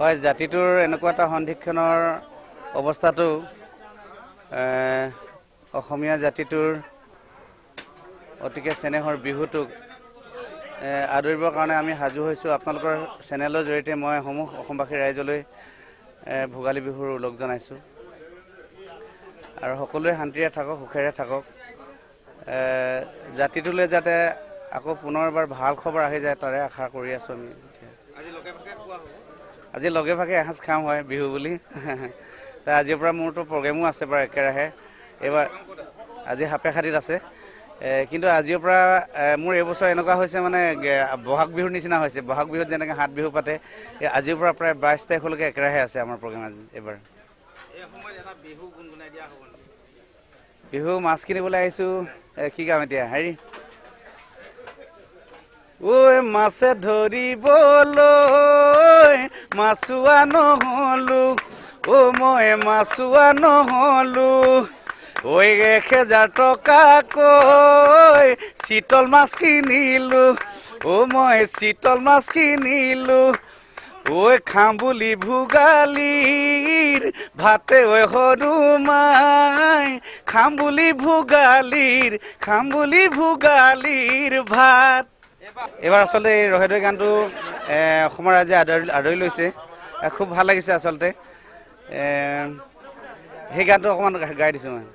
হয়, জাতিটোৰ এনেকুৱা এটা সন্ধিক্ষণৰ অৱস্থাটো অসমীয়া জাতিটোৰ অতিকে চেনেহৰ বিহুটোক আদৰিবৰ কাৰণে আমি সাজু হৈছোঁ। আপোনালোকৰ চেনেলৰ জৰিয়তে মই অসমবাসী ৰাইজলৈ ভোগালী বিহুৰ ওলগ জনাইছোঁ আৰু সকলোৱে শান্তিৰে থাকক, সুখেৰে থাকক। জাতিটোলৈ যাতে আকৌ পুনৰবাৰ ভাল খবৰ আহি যায় তাৰে আশা কৰি আছোঁ আমি। আজি লগে ভাগে এসাঁজ খাম হয় বিহু বুলি। আজিৰ পৰা মোৰতো প্ৰগ্ৰেমো আছে বাৰু একেৰাহে। এইবাৰ আজি সাপেখাতিত আছে, কিন্তু আজিৰ পৰা মোৰ এইবছৰ এনেকুৱা হৈছে মানে বহাগ বিহুৰ নিচিনা হৈছে। বহাগ বিহুত যেনেকৈ 7 বিহু পাতে, আজিৰ পৰা প্ৰায় 22 তাৰিখলৈকে একেৰাহে আছে আমাৰ প্ৰগ্ৰেম। আজি এইবাৰ বিহু মাছ কিনিবলৈ আহিছোঁ। কি কাম এতিয়া হেৰি ঐ মাছে ধৰিবলৈ মাছোৱা নহ'লো, মই মাছোৱা নহ'লো। ঐ 1000 টকাকৈ চিতল মাছ কিনিলোঁ, মই চিতল মাছ কিনিলোঁ। ঐ খাম বুলি ভোগালীৰ ভাতে সৰু মাই, খাম বুলি ভোগালীৰ ভাত। এইবাৰ আচলতে এই ৰহেদৈ গানটো অসমৰ ৰাইজে আদৰি লৈছে, খুব ভাল লাগিছে আচলতে। সেই গানটো অকণমান গাই দিছোঁ মই।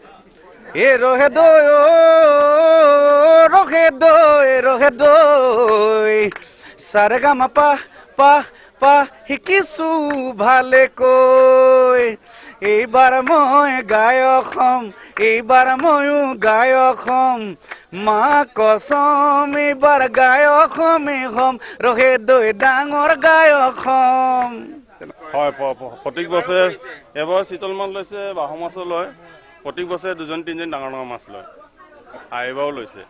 ৰহেদৈ চাৰেগামাপা শিকিছোঁ ভালেকৈ। এইবাৰ মই গায়ক হ'ম, এইবাৰ ময়ো গায়ক হ'ম। মা কসম এইবাৰ গায়ক হ'ম, ৰহেদৈ ডাঙৰ গায়ক হ'ম। হয়, প্ৰত্যেক বছৰে এবাৰ চিতল মাছ লৈছে, বাহু মাছো লয়। প্ৰত্যেক বছৰে 2-3 ডাঙৰ মাছ লয়, আৰু এইবাৰো লৈছে।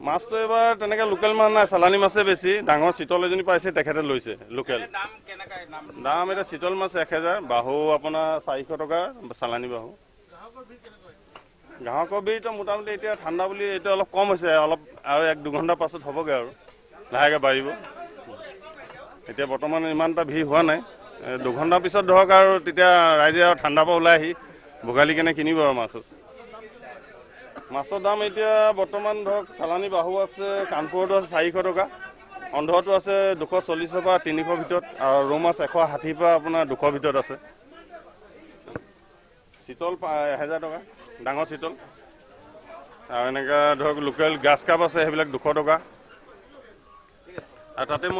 মাছটো এইবাৰ তেনেকৈ লোকেল মাছ নাই, চালানী মাছে বেছি। ডাঙৰ চিতল এজনী পাইছে, তেখেতে লৈছে লোকেল। দাম এতিয়া চিতল মাছ 1000, বাহু আপোনাৰ 400 টকা, চালানী বাহু। গ্ৰাহকৰ ভিৰটো মোটামুটি এতিয়া ঠাণ্ডা বুলি এতিয়া অলপ কম হৈছে, অলপ আৰু 1-2 ঘণ্টাৰ পাছত হ'বগৈ আৰু লাহেকৈ বাঢ়িব। এতিয়া বৰ্তমান ইমান এটা ভিৰ হোৱা নাই, 2 ঘণ্টাৰ পিছত ধৰক আৰু তেতিয়া ৰাইজে আৰু ঠাণ্ডাৰ পৰা ওলাই আহি ভোগালী কেনে কিনিব আৰু মাছৰ দাম এতিয়া বৰ্তমান ধৰক চালানী বাহু আছে, কাণপুৰতো আছে 400 টকা, অন্ধ্ৰটো আছে 240 পৰা 300 ভিতৰত, আৰু ৰৌ মাছ 160 পৰা আপোনাৰ 200 ভিতৰত আছে। চিতল 1000 টকা ডাঙৰ চিতল, আৰু এনেকৈ ধৰক লোকেল গাছ কাপ আছে, সেইবিলাক 200 টকা। আৰু তাতে মই